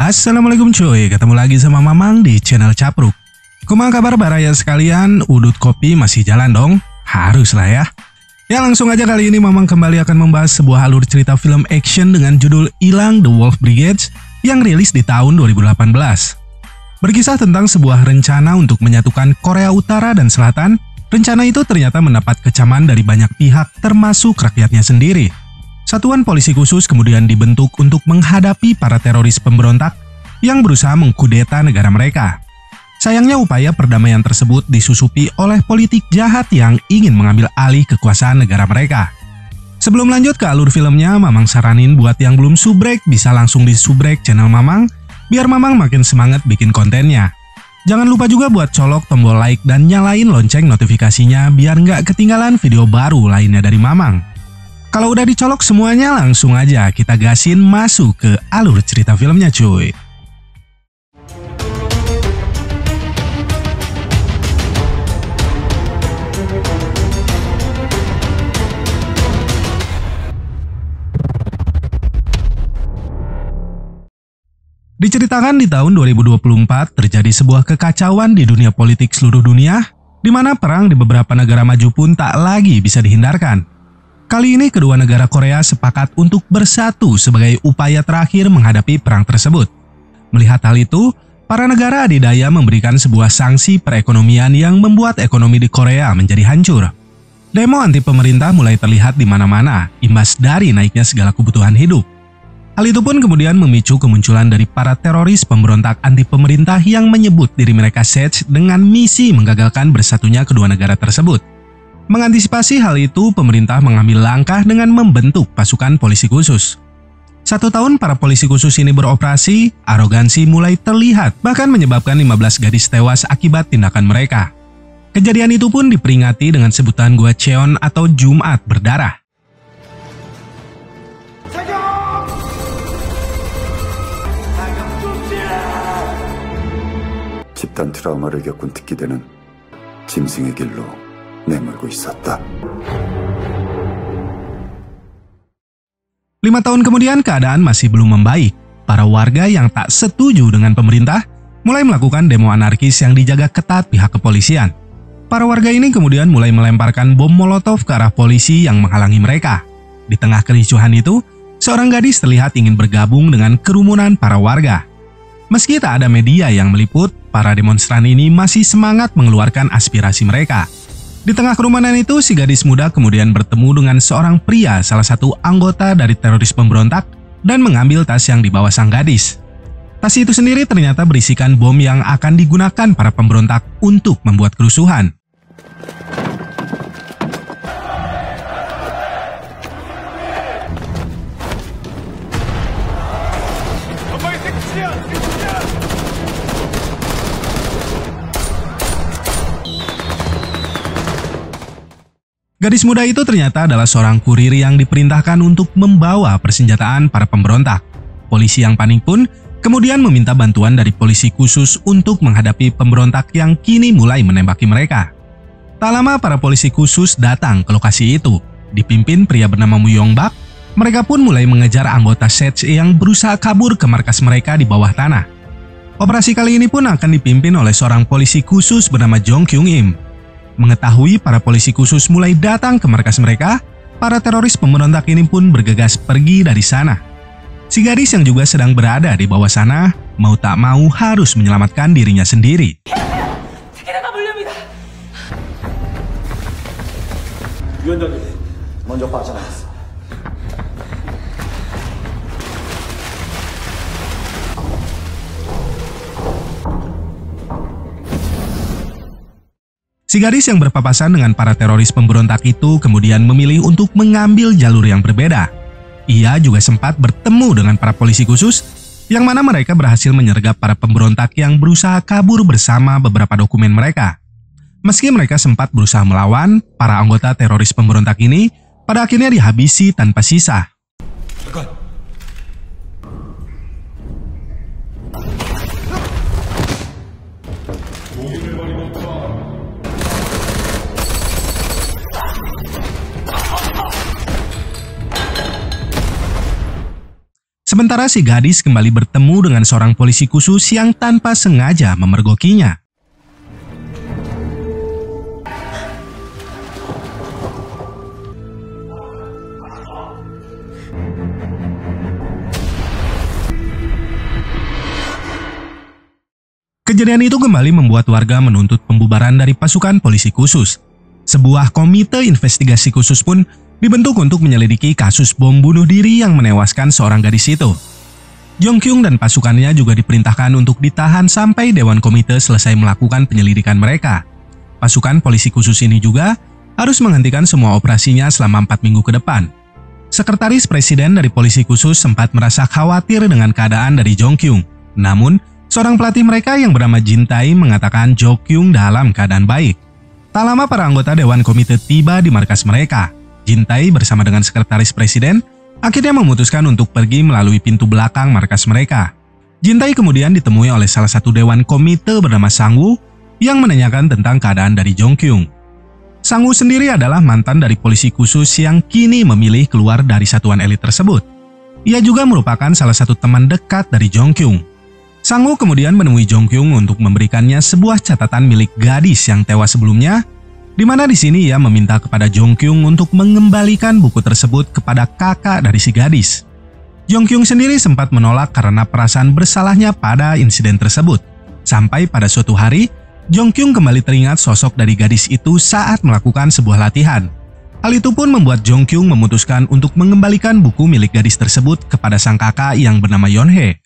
Assalamualaikum cuy, ketemu lagi sama Mamang di channel Capruk. Kumaha kabar baraya sekalian, udut kopi masih jalan dong? Harus lah ya. Ya langsung aja kali ini Mamang kembali akan membahas sebuah alur cerita film action dengan judul Ilang The Wolf Brigade yang rilis di tahun 2018. Berkisah tentang sebuah rencana untuk menyatukan Korea Utara dan Selatan. Rencana itu ternyata mendapat kecaman dari banyak pihak termasuk rakyatnya sendiri. Satuan polisi khusus kemudian dibentuk untuk menghadapi para teroris pemberontak yang berusaha mengkudeta negara mereka. Sayangnya upaya perdamaian tersebut disusupi oleh politik jahat yang ingin mengambil alih kekuasaan negara mereka. Sebelum lanjut ke alur filmnya, Mamang saranin buat yang belum subrek bisa langsung disubrek channel Mamang, biar Mamang makin semangat bikin kontennya. Jangan lupa juga buat colok tombol like dan nyalain lonceng notifikasinya biar nggak ketinggalan video baru lainnya dari Mamang. Kalau udah dicolok semuanya, langsung aja kita gasin masuk ke alur cerita filmnya cuy. Diceritakan di tahun 2024 terjadi sebuah kekacauan di dunia politik seluruh dunia, di mana perang di beberapa negara maju pun tak lagi bisa dihindarkan. Kali ini kedua negara Korea sepakat untuk bersatu sebagai upaya terakhir menghadapi perang tersebut. Melihat hal itu, para negara adidaya memberikan sebuah sanksi perekonomian yang membuat ekonomi di Korea menjadi hancur. Demo anti pemerintah mulai terlihat di mana-mana, imbas dari naiknya segala kebutuhan hidup. Hal itu pun kemudian memicu kemunculan dari para teroris pemberontak anti pemerintah yang menyebut diri mereka SAGE dengan misi menggagalkan bersatunya kedua negara tersebut. Mengantisipasi hal itu, pemerintah mengambil langkah dengan membentuk pasukan polisi khusus. 1 tahun para polisi khusus ini beroperasi, arogansi mulai terlihat, bahkan menyebabkan 15 gadis tewas akibat tindakan mereka. Kejadian itu pun diperingati dengan sebutan Gwacheon atau Jumat berdarah. 집단 트라우마를 겪은 특기대는 짐승의 길로 내몰고 있었다. 5 tahun kemudian keadaan masih belum membaik. Para warga yang tak setuju dengan pemerintah mulai melakukan demo anarkis yang dijaga ketat pihak kepolisian. Para warga ini kemudian mulai melemparkan bom molotov ke arah polisi yang menghalangi mereka. Di tengah kericuhan itu, seorang gadis terlihat ingin bergabung dengan kerumunan para warga. Meski tak ada media yang meliput, para demonstran ini masih semangat mengeluarkan aspirasi mereka. Di tengah kerumunan itu, si gadis muda kemudian bertemu dengan seorang pria, salah satu anggota dari teroris pemberontak, dan mengambil tas yang dibawa sang gadis. Tas itu sendiri ternyata berisikan bom yang akan digunakan para pemberontak untuk membuat kerusuhan. Gadis muda itu ternyata adalah seorang kurir yang diperintahkan untuk membawa persenjataan para pemberontak. Polisi yang panik pun kemudian meminta bantuan dari polisi khusus untuk menghadapi pemberontak yang kini mulai menembaki mereka. Tak lama para polisi khusus datang ke lokasi itu. Dipimpin pria bernama Mu Yong-bak, mereka pun mulai mengejar anggota SAGE yang berusaha kabur ke markas mereka di bawah tanah. Operasi kali ini pun akan dipimpin oleh seorang polisi khusus bernama Jong Kyung-im. Mengetahui para polisi khusus mulai datang ke markas mereka, para teroris pemberontak ini pun bergegas pergi dari sana. Si gadis yang juga sedang berada di bawah sana, mau tak mau harus menyelamatkan dirinya sendiri. 위원장님, 먼저 빠져나갔어. Si gadis yang berpapasan dengan para teroris pemberontak itu kemudian memilih untuk mengambil jalur yang berbeda. Ia juga sempat bertemu dengan para polisi khusus, yang mana mereka berhasil menyergap para pemberontak yang berusaha kabur bersama beberapa dokumen mereka. Meski mereka sempat berusaha melawan, para anggota teroris pemberontak ini pada akhirnya dihabisi tanpa sisa. Sementara si gadis kembali bertemu dengan seorang polisi khusus yang tanpa sengaja memergokinya. Kejadian itu kembali membuat warga menuntut pembubaran dari pasukan polisi khusus. Sebuah komite investigasi khusus pun dibentuk untuk menyelidiki kasus bom bunuh diri yang menewaskan seorang gadis itu. Jong Kyung dan pasukannya juga diperintahkan untuk ditahan sampai Dewan Komite selesai melakukan penyelidikan mereka. Pasukan polisi khusus ini juga harus menghentikan semua operasinya selama 4 minggu ke depan. Sekretaris Presiden dari polisi khusus sempat merasa khawatir dengan keadaan dari Jong Kyung. Namun, seorang pelatih mereka yang bernama Jin Tae mengatakan Jong Kyung dalam keadaan baik. Tak lama para anggota Dewan Komite tiba di markas mereka. Jin Tae bersama dengan Sekretaris Presiden akhirnya memutuskan untuk pergi melalui pintu belakang markas mereka. Jin Tae kemudian ditemui oleh salah satu Dewan Komite bernama Sang Woo yang menanyakan tentang keadaan dari Jong Kyung. Sang Woo sendiri adalah mantan dari polisi khusus yang kini memilih keluar dari satuan elit tersebut. Ia juga merupakan salah satu teman dekat dari Jong Kyung. Sang Woo kemudian menemui Jong Kyung untuk memberikannya sebuah catatan milik gadis yang tewas sebelumnya, di mana di sini ia meminta kepada Jong Kyung untuk mengembalikan buku tersebut kepada kakak dari si gadis. Jong Kyung sendiri sempat menolak karena perasaan bersalahnya pada insiden tersebut. Sampai pada suatu hari, Jong Kyung kembali teringat sosok dari gadis itu saat melakukan sebuah latihan. Hal itu pun membuat Jong Kyung memutuskan untuk mengembalikan buku milik gadis tersebut kepada sang kakak yang bernama Yeon-hae.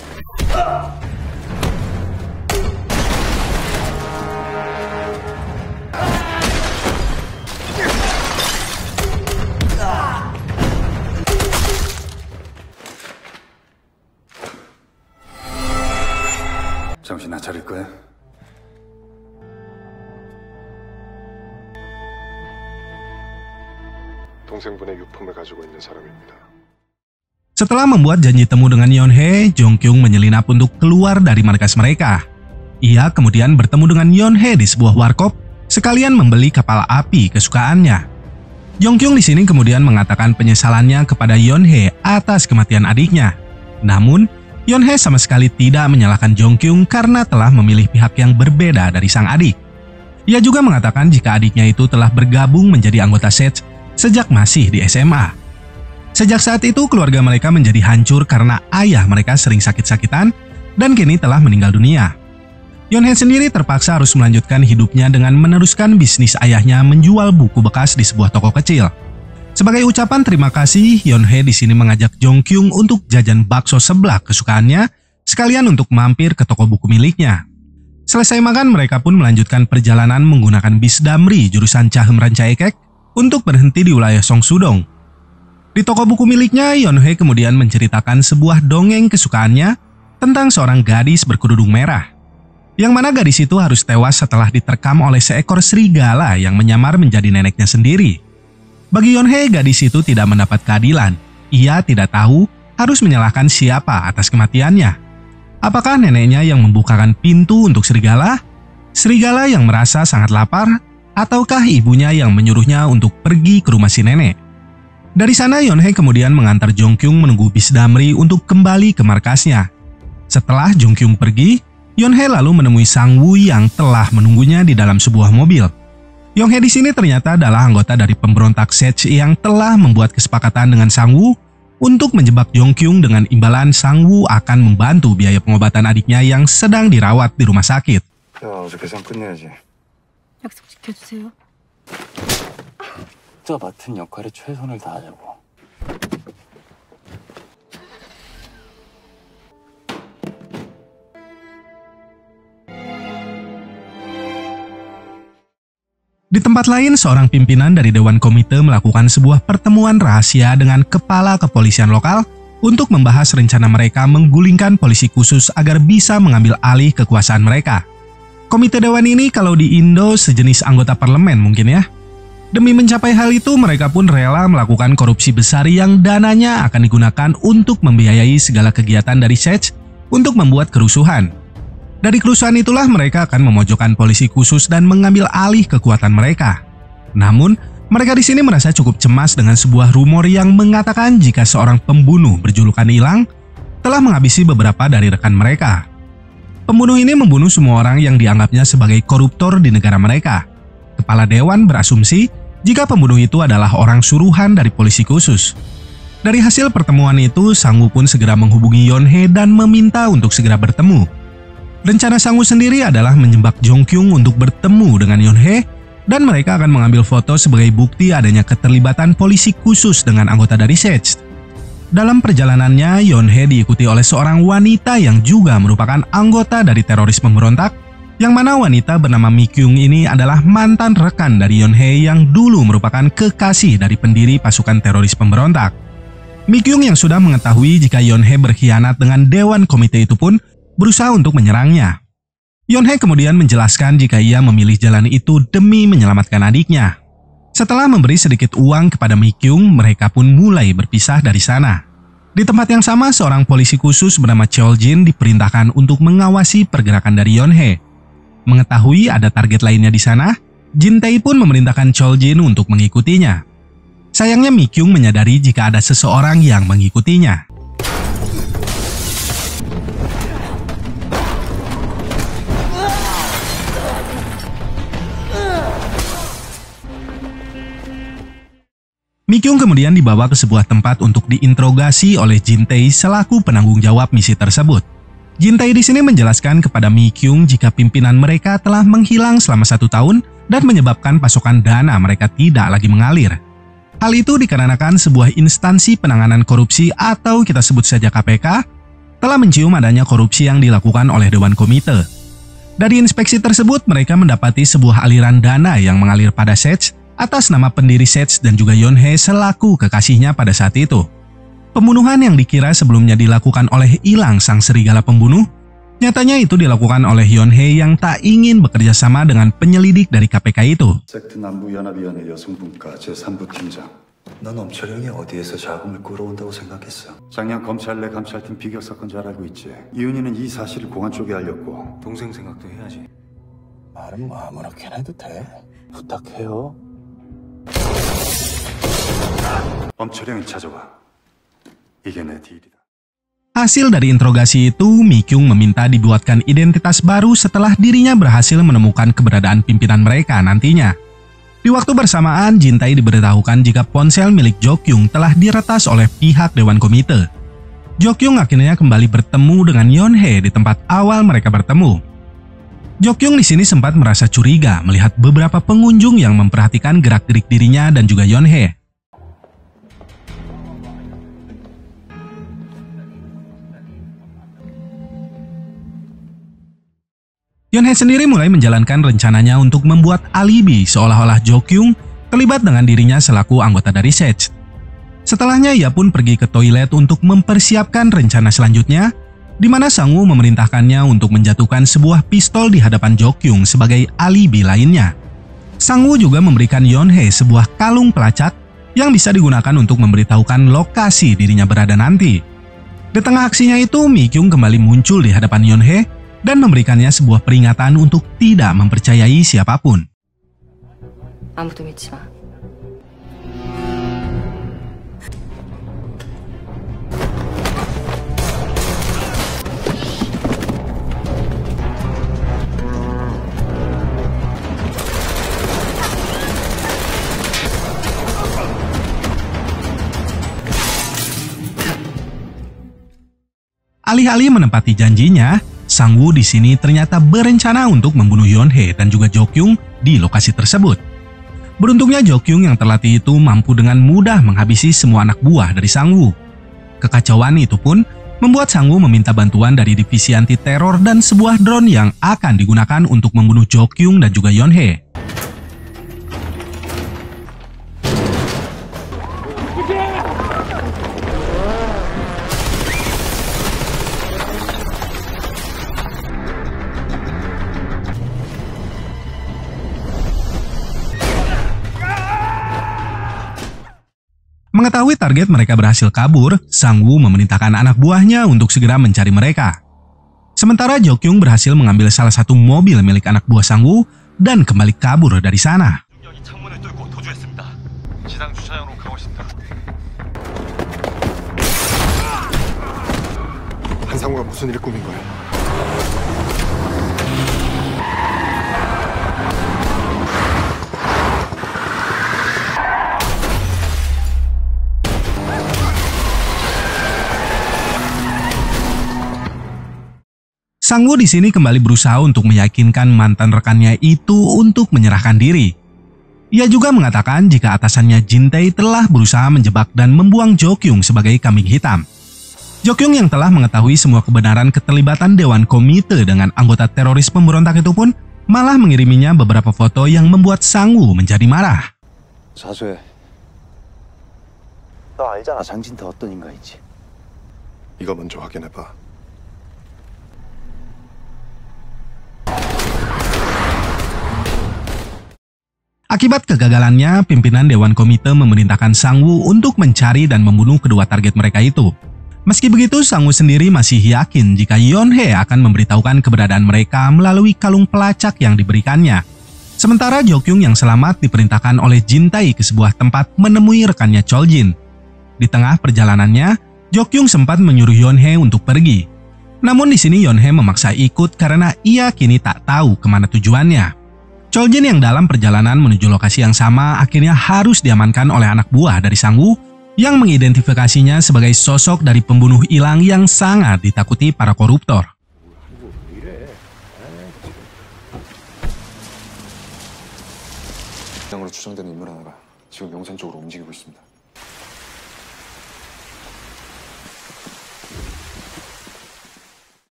정신 안 차릴 거야? 동생분의 유품을 가지고 있는 사람입니다. Setelah membuat janji temu dengan Yeon-hae, Jong Kyung menyelinap untuk keluar dari markas mereka. Ia kemudian bertemu dengan Yeon-hae di sebuah warkop, sekalian membeli kapal api kesukaannya. Jong Kyung di sini kemudian mengatakan penyesalannya kepada Yeon-hae atas kematian adiknya. Namun, Yeon-hae sama sekali tidak menyalahkan Jong Kyung karena telah memilih pihak yang berbeda dari sang adik. Ia juga mengatakan jika adiknya itu telah bergabung menjadi anggota SET sejak masih di SMA. Sejak saat itu keluarga mereka menjadi hancur karena ayah mereka sering sakit-sakitan dan kini telah meninggal dunia. Yeon-hae sendiri terpaksa harus melanjutkan hidupnya dengan meneruskan bisnis ayahnya menjual buku bekas di sebuah toko kecil. Sebagai ucapan terima kasih, Yeon-hae di sini mengajak Jong Kyung untuk jajan bakso seblak kesukaannya, sekalian untuk mampir ke toko buku miliknya. Selesai makan, mereka pun melanjutkan perjalanan menggunakan bis Damri jurusan Chaheum Rancaekek untuk berhenti di wilayah Seongsu-dong. Di toko buku miliknya, Yeon-hae kemudian menceritakan sebuah dongeng kesukaannya tentang seorang gadis berkerudung merah, yang mana gadis itu harus tewas setelah diterkam oleh seekor serigala yang menyamar menjadi neneknya sendiri. Bagi Yeon-hae, gadis itu tidak mendapat keadilan. Ia tidak tahu harus menyalahkan siapa atas kematiannya. Apakah neneknya yang membukakan pintu untuk serigala? Serigala yang merasa sangat lapar? Ataukah ibunya yang menyuruhnya untuk pergi ke rumah si nenek? Dari sana, Yeon-hae kemudian mengantar Jong Kyung menunggu bis Damri untuk kembali ke markasnya. Setelah Jong Kyung pergi, Yeon-hae lalu menemui Sang Woo yang telah menunggunya di dalam sebuah mobil. Yeon-hae di sini ternyata adalah anggota dari pemberontak SET yang telah membuat kesepakatan dengan Sang Woo untuk menjebak Jong Kyung dengan imbalan Sang Woo akan membantu biaya pengobatan adiknya yang sedang dirawat di rumah sakit. 야, 어제 계산 끝내야지. 약속 지켜주세요. 각자 맡은 역할에 최선을 다하자고. Di tempat lain, seorang pimpinan dari Dewan Komite melakukan sebuah pertemuan rahasia dengan kepala kepolisian lokal untuk membahas rencana mereka menggulingkan polisi khusus agar bisa mengambil alih kekuasaan mereka. Komite Dewan ini kalau di Indo sejenis anggota parlemen mungkin ya. Demi mencapai hal itu, mereka pun rela melakukan korupsi besar yang dananya akan digunakan untuk membiayai segala kegiatan dari SET untuk membuat kerusuhan. Dari kerusuhan itulah mereka akan memojokkan polisi khusus dan mengambil alih kekuatan mereka. Namun, mereka di sini merasa cukup cemas dengan sebuah rumor yang mengatakan jika seorang pembunuh berjulukan Ilang telah menghabisi beberapa dari rekan mereka. Pembunuh ini membunuh semua orang yang dianggapnya sebagai koruptor di negara mereka. Kepala dewan berasumsi jika pembunuh itu adalah orang suruhan dari polisi khusus. Dari hasil pertemuan itu, Sang Woo pun segera menghubungi Yeon-hae dan meminta untuk segera bertemu. Rencana Sang Woo sendiri adalah menjebak Jong Kyung untuk bertemu dengan Yeon-hae dan mereka akan mengambil foto sebagai bukti adanya keterlibatan polisi khusus dengan anggota dari SEJ. Dalam perjalanannya, Yeon-hae diikuti oleh seorang wanita yang juga merupakan anggota dari teroris pemberontak, yang mana wanita bernama Mi Kyung ini adalah mantan rekan dari Yeon-hae yang dulu merupakan kekasih dari pendiri pasukan teroris pemberontak. Mi Kyung yang sudah mengetahui jika Yeon-hae berkhianat dengan dewan komite itu pun berusaha untuk menyerangnya. Yeon-hae kemudian menjelaskan jika ia memilih jalan itu demi menyelamatkan adiknya. Setelah memberi sedikit uang kepada Mi Kyung, mereka pun mulai berpisah dari sana. Di tempat yang sama, seorang polisi khusus bernama Cheol Jin diperintahkan untuk mengawasi pergerakan dari Yeon-hae. Mengetahui ada target lainnya di sana, Jin Tae pun memerintahkan Cheol Jin untuk mengikutinya. Sayangnya Mi Kyung menyadari jika ada seseorang yang mengikutinya. Mi Kyung kemudian dibawa ke sebuah tempat untuk diinterogasi oleh Jin Tae selaku penanggung jawab misi tersebut. Jin Tae di sini menjelaskan kepada Mi Kyung jika pimpinan mereka telah menghilang selama 1 tahun dan menyebabkan pasokan dana mereka tidak lagi mengalir. Hal itu dikarenakan sebuah instansi penanganan korupsi atau kita sebut saja KPK telah mencium adanya korupsi yang dilakukan oleh Dewan Komite. Dari inspeksi tersebut mereka mendapati sebuah aliran dana yang mengalir pada SEJ atas nama pendiri SEJ dan juga Yeon-hae selaku kekasihnya pada saat itu. Pembunuhan yang dikira sebelumnya dilakukan oleh Ilang sang serigala pembunuh, nyatanya itu dilakukan oleh Yeon-hae yang tak ingin bekerja sama dengan penyelidik dari KPK itu. 섹트 남부연합위원회 여성분과 제3부 팀장. 넌 엄철영이 어디에서 자금을 끌어온다고 생각했어? 작년 검찰 내 감찰팀 비격 사건 잘 알고 있지. 이윤희는 이 사실을 공안 쪽에 알렸고 동생 생각도 해야지. 말은 뭐 아무렇게 해도 돼. 부탁해요. 엄철영이 찾아와. 이게 내 딜이다. Hasil dari interogasi itu, Mi Kyung meminta dibuatkan identitas baru setelah dirinya berhasil menemukan keberadaan pimpinan mereka nantinya. Di waktu bersamaan, Jin Tae diberitahukan jika ponsel milik Jo Kyung telah diretas oleh pihak Dewan Komite. Jo Kyung akhirnya kembali bertemu dengan Yeon-hae di tempat awal mereka bertemu. Jo Kyung di sini sempat merasa curiga melihat beberapa pengunjung yang memperhatikan gerak-gerik dirinya dan juga Yeon-hae. Yeon-hae sendiri mulai menjalankan rencananya untuk membuat alibi seolah-olah Jo Kyung terlibat dengan dirinya selaku anggota dari SEJ. Setelahnya ia pun pergi ke toilet untuk mempersiapkan rencana selanjutnya, di mana Sang Woo memerintahkannya untuk menjatuhkan sebuah pistol di hadapan Jo Kyung sebagai alibi lainnya. Sang Woo juga memberikan Yeon-hae sebuah kalung pelacak yang bisa digunakan untuk memberitahukan lokasi dirinya berada nanti. Di tengah aksinya itu, Mi Kyung kembali muncul di hadapan Yeon-hae dan memberikannya sebuah peringatan untuk tidak mempercayai siapapun. 아무도 믿지 마. Alih-alih menepati janjinya, Sang Woo di sini ternyata berencana untuk membunuh Yeon-hae dan juga Jo Kyung di lokasi tersebut. Beruntungnya Jo Kyung yang terlatih itu mampu dengan mudah menghabisi semua anak buah dari Sang Woo. Kekacauan itu pun membuat Sang Woo meminta bantuan dari divisi anti teror dan sebuah drone yang akan digunakan untuk membunuh Jo Kyung dan juga Yeon-hae. Mengetahui target mereka berhasil kabur, Sang Woo memerintahkan anak buahnya untuk segera mencari mereka. Sementara Jo Kyung berhasil mengambil salah satu mobil milik anak buah Sang Woo dan kembali kabur dari sana. 한상우가 무슨 일을 꾸민 거야? Sang-woo di sini kembali berusaha untuk meyakinkan mantan rekannya itu untuk menyerahkan diri. Ia juga mengatakan jika atasannya Jin-tae telah berusaha menjebak dan membuang Jo-kyung sebagai kambing hitam. Jo-kyung yang telah mengetahui semua kebenaran keterlibatan Dewan Komite dengan anggota teroris pemberontak itu pun malah mengiriminya beberapa foto yang membuat Sang-woo menjadi marah. 자수해. 너 알잖아 장진태 어떤 인간인지. 이거 먼저 확인해봐. Akibat kegagalannya, pimpinan Dewan Komite memerintahkan Sang-woo untuk mencari dan membunuh kedua target mereka itu. Meski begitu, Sang-woo sendiri masih yakin jika Yeon-hae akan memberitahukan keberadaan mereka melalui kalung pelacak yang diberikannya. Sementara Jo-kyung yang selamat diperintahkan oleh Jin-tae ke sebuah tempat menemui rekannya Chol-jin. Di tengah perjalanannya, Jo-kyung sempat menyuruh Yeon-hae untuk pergi. Namun di sini Yeon-hae memaksa ikut karena ia kini tak tahu kemana tujuannya. Chol-jin yang dalam perjalanan menuju lokasi yang sama akhirnya harus diamankan oleh anak buah dari Sang-woo yang mengidentifikasinya sebagai sosok dari pembunuh ilang yang sangat ditakuti para koruptor. 으로 추정되는 인물 하나가 지금 용산 쪽으로 움직이고 있습니다.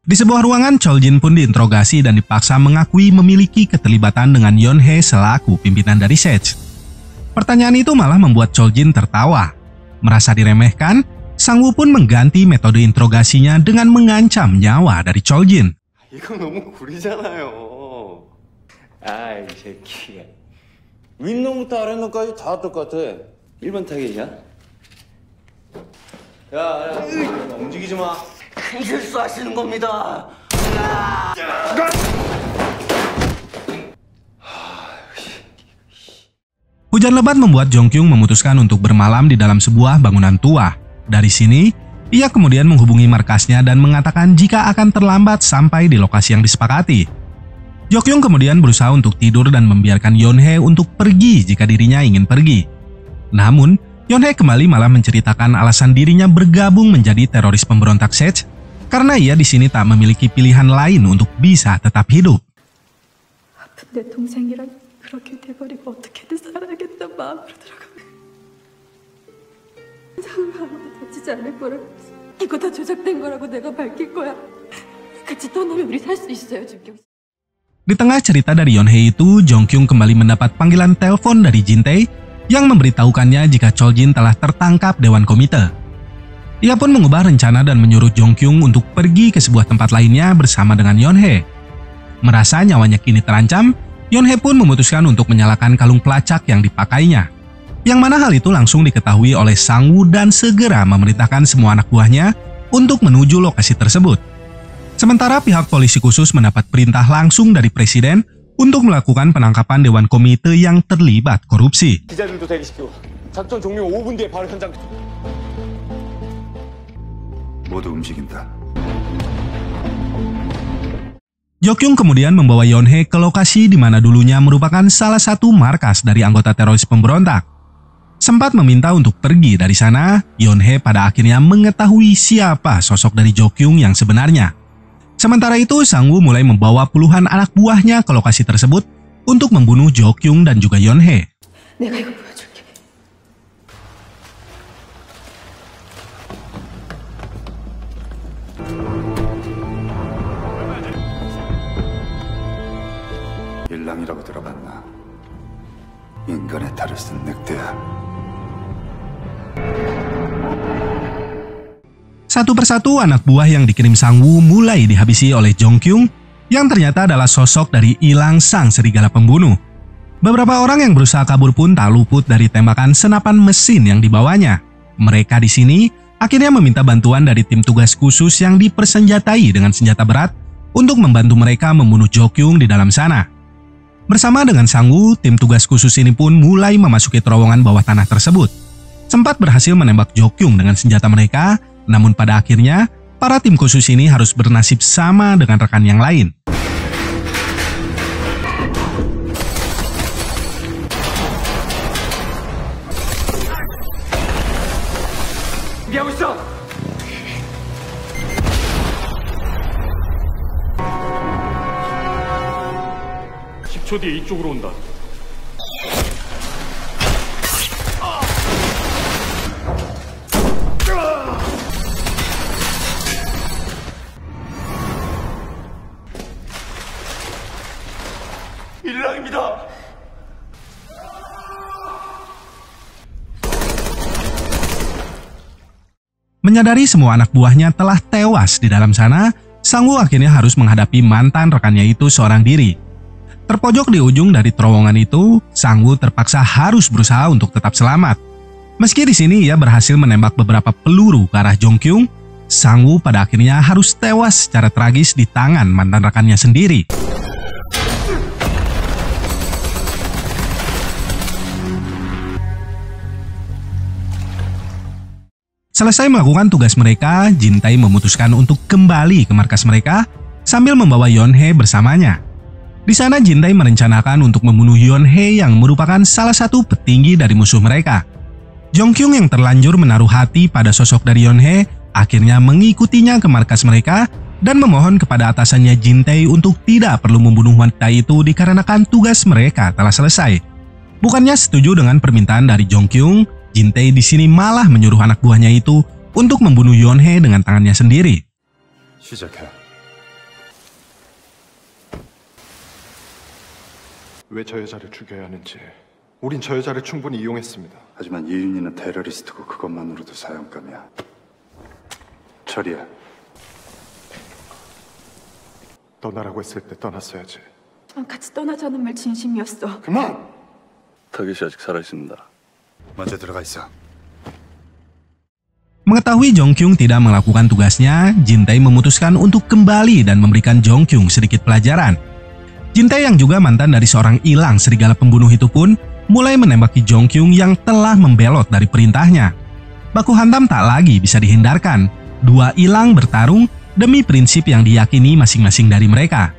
Di sebuah ruangan, Chol-jin pun diinterogasi dan dipaksa mengakui memiliki keterlibatan dengan Yeon-hae selaku pimpinan dari SEJ. Pertanyaan itu malah membuat Chol-jin tertawa. Merasa diremehkan, Sang-woo pun mengganti metode interogasinya dengan mengancam nyawa dari Chol-jin. 이거 너무 구리잖아요. 아이 새끼야. 윗놈부터 아랫놈까지 다 똑같아. 일반 타겟이야? 야, 움직이지 마. 큰 실수하시는 겁니다. Hujan lebat membuat Jong-kyung memutuskan untuk bermalam di dalam sebuah bangunan tua. Dari sini, ia kemudian menghubungi markasnya dan mengatakan jika akan terlambat sampai di lokasi yang disepakati. Jo-kyung kemudian berusaha untuk tidur dan membiarkan Yeon-hae untuk pergi jika dirinya ingin pergi. Namun, Yeon-hae kembali malah menceritakan alasan dirinya bergabung menjadi teroris pemberontak SEJ karena ia di sini tak memiliki pilihan lain untuk bisa tetap hidup. 아픈 내 동생이랑 그렇게 돼버리고 어떻게든 살아야겠단 마음으로 들어가면 상을 아무도 다치지 않을 거라고 이거 다 조작된 거라고 내가 밝힐 거야. 같이 떠나면 우리 살 수 있어요, 준경. Di tengah cerita dari Yeon-hae itu, Jong-kyung kembali mendapat panggilan telepon dari Jin-tae yang memberitahukannya jika Chol-jin telah tertangkap Dewan Komite. Ia pun mengubah rencana dan menyuruh Jong-kyung untuk pergi ke sebuah tempat lainnya bersama dengan Yeon-hae. Merasa nyawanya kini terancam, Yeon-hae pun memutuskan untuk menyalakan kalung pelacak yang dipakainya. Yang mana hal itu langsung diketahui oleh Sang-woo dan segera memerintahkan semua anak buahnya untuk menuju lokasi tersebut. Sementara pihak polisi khusus mendapat perintah langsung dari presiden untuk melakukan penangkapan Dewan Komite yang terlibat korupsi. 기자들도 대기시키고 작전 종료 5분 뒤에 바로 현장. 모두 움직인다. Jo-kyung kemudian membawa Yeon-hae ke lokasi di mana dulunya merupakan salah satu markas dari anggota teroris pemberontak. Sempat meminta untuk pergi dari sana, Yeon-hae pada akhirnya mengetahui siapa sosok dari Jo-kyung yang sebenarnya. Sementara itu, Sang-woo mulai membawa puluhan anak buahnya ke lokasi tersebut untuk membunuh Jo-kyung dan juga Yeon-hae. 내가 이거 보여줄게. 일랑이라고 들어봤나? 인간의 탈을 쓴 늑대야. Satu persatu anak buah yang dikirim Sang-woo mulai dihabisi oleh Jong-kyung yang ternyata adalah sosok dari ilang sang serigala pembunuh. Beberapa orang yang berusaha kabur pun tak luput dari tembakan senapan mesin yang dibawanya. Mereka di sini akhirnya meminta bantuan dari tim tugas khusus yang dipersenjatai dengan senjata berat untuk membantu mereka membunuh Jo-kyung di dalam sana. Bersama dengan Sang-woo, tim tugas khusus ini pun mulai memasuki terowongan bawah tanah tersebut. Sempat berhasil menembak Jo-kyung dengan senjata mereka, namun pada akhirnya para tim khusus ini harus bernasib sama dengan rekan yang lain. 준비하고 있어. 초 뒤에 이쪽으로 온다. 일랑입니다. Menyadari semua anak buahnya telah tewas di dalam sana, Sang-woo akhirnya harus menghadapi mantan rekannya itu seorang diri. Terpojok di ujung dari terowongan itu, Sang-woo terpaksa harus berusaha untuk tetap selamat. Meski di sini ia berhasil menembak beberapa peluru ke arah Jong-kyung, Sang-woo pada akhirnya harus tewas secara tragis di tangan mantan rekannya sendiri. Selesai melakukan tugas mereka, Jin-tae memutuskan untuk kembali ke markas mereka sambil membawa Yeon-hae bersamanya. Di sana Jin-tae merencanakan untuk membunuh Yeon-hae yang merupakan salah satu petinggi dari musuh mereka. Jong-kyung yang terlanjur menaruh hati pada sosok dari Yeon-hae akhirnya mengikutinya ke markas mereka dan memohon kepada atasannya Jin-tae untuk tidak perlu membunuh wanita itu dikarenakan tugas mereka telah selesai. Bukannya setuju dengan permintaan dari Jong-kyung, Jin-tae di sini malah menyuruh anak buahnya itu untuk membunuh Yeon-hae dengan tangannya sendiri. 시작해. 왜 저 여자를 죽여야 하는지 우린 저 여자를 충분히 이용했습니다. 하지만 이윤이는 테러리스트고 그것만으로도 사형감이야. 처리해. 떠나라고 했을 때 떠났어야지. 같이 떠나자는 말 진심이었어. 그만! 타겟이 아직 살아있습니다. 먼저 들어가 있어. Mengetahui Jong-kyung tidak melakukan tugasnya, Jin-tae memutuskan untuk kembali dan memberikan Jong-kyung sedikit pelajaran. Jin-tae yang juga mantan dari seorang ilang serigala pembunuh itu pun mulai menembaki Jong-kyung yang telah membelot dari perintahnya. Baku hantam tak lagi bisa dihindarkan. Dua ilang bertarung demi prinsip yang diyakini masing-masing dari mereka.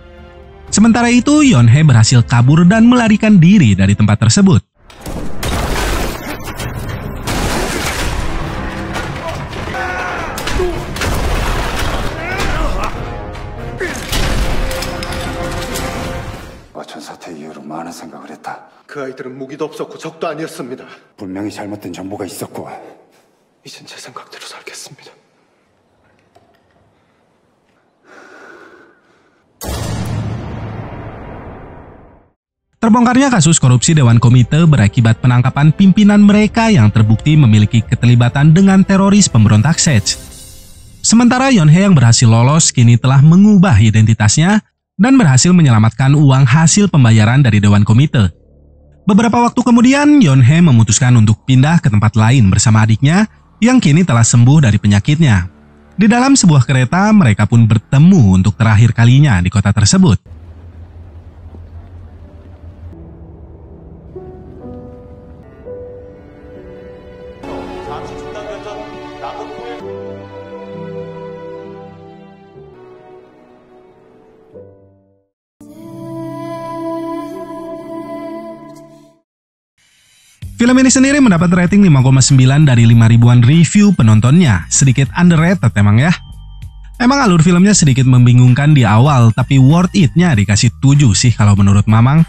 Sementara itu, Yeon-hae berhasil kabur dan melarikan diri dari tempat tersebut. 어촌 사태 이후로 많은 생각을 했다. 그 아이들은 무기도 없었고 적도 아니었습니다. 분명히 잘못된 정보가 있었고. 이젠 제 생각대로 살겠습니다. Terbongkarnya kasus korupsi Dewan Komite berakibat penangkapan pimpinan mereka yang terbukti memiliki keterlibatan dengan teroris pemberontak SEJ. Sementara Yeon-hae yang berhasil lolos kini telah mengubah identitasnya dan berhasil menyelamatkan uang hasil pembayaran dari Dewan Komite. Beberapa waktu kemudian, Yeon-hae memutuskan untuk pindah ke tempat lain bersama adiknya yang kini telah sembuh dari penyakitnya. Di dalam sebuah kereta, mereka pun bertemu untuk terakhir kalinya di kota tersebut. Film ini sendiri mendapat rating 5,9 dari 5 ribuan review penontonnya. Sedikit underrated emang ya. Emang alur filmnya sedikit membingungkan di awal, tapi worth it-nya dikasih 7 sih kalau menurut Mamang.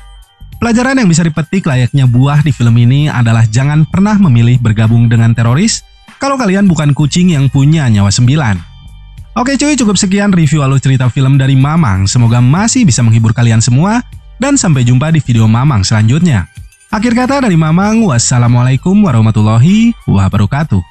Pelajaran yang bisa dipetik layaknya buah di film ini adalah jangan pernah memilih bergabung dengan teroris kalau kalian bukan kucing yang punya nyawa 9. Oke cuy, cukup sekian review alur cerita film dari Mamang. Semoga masih bisa menghibur kalian semua, dan sampai jumpa di video Mamang selanjutnya. Akhir kata dari Mamang, wassalamualaikum warahmatullahi wabarakatuh.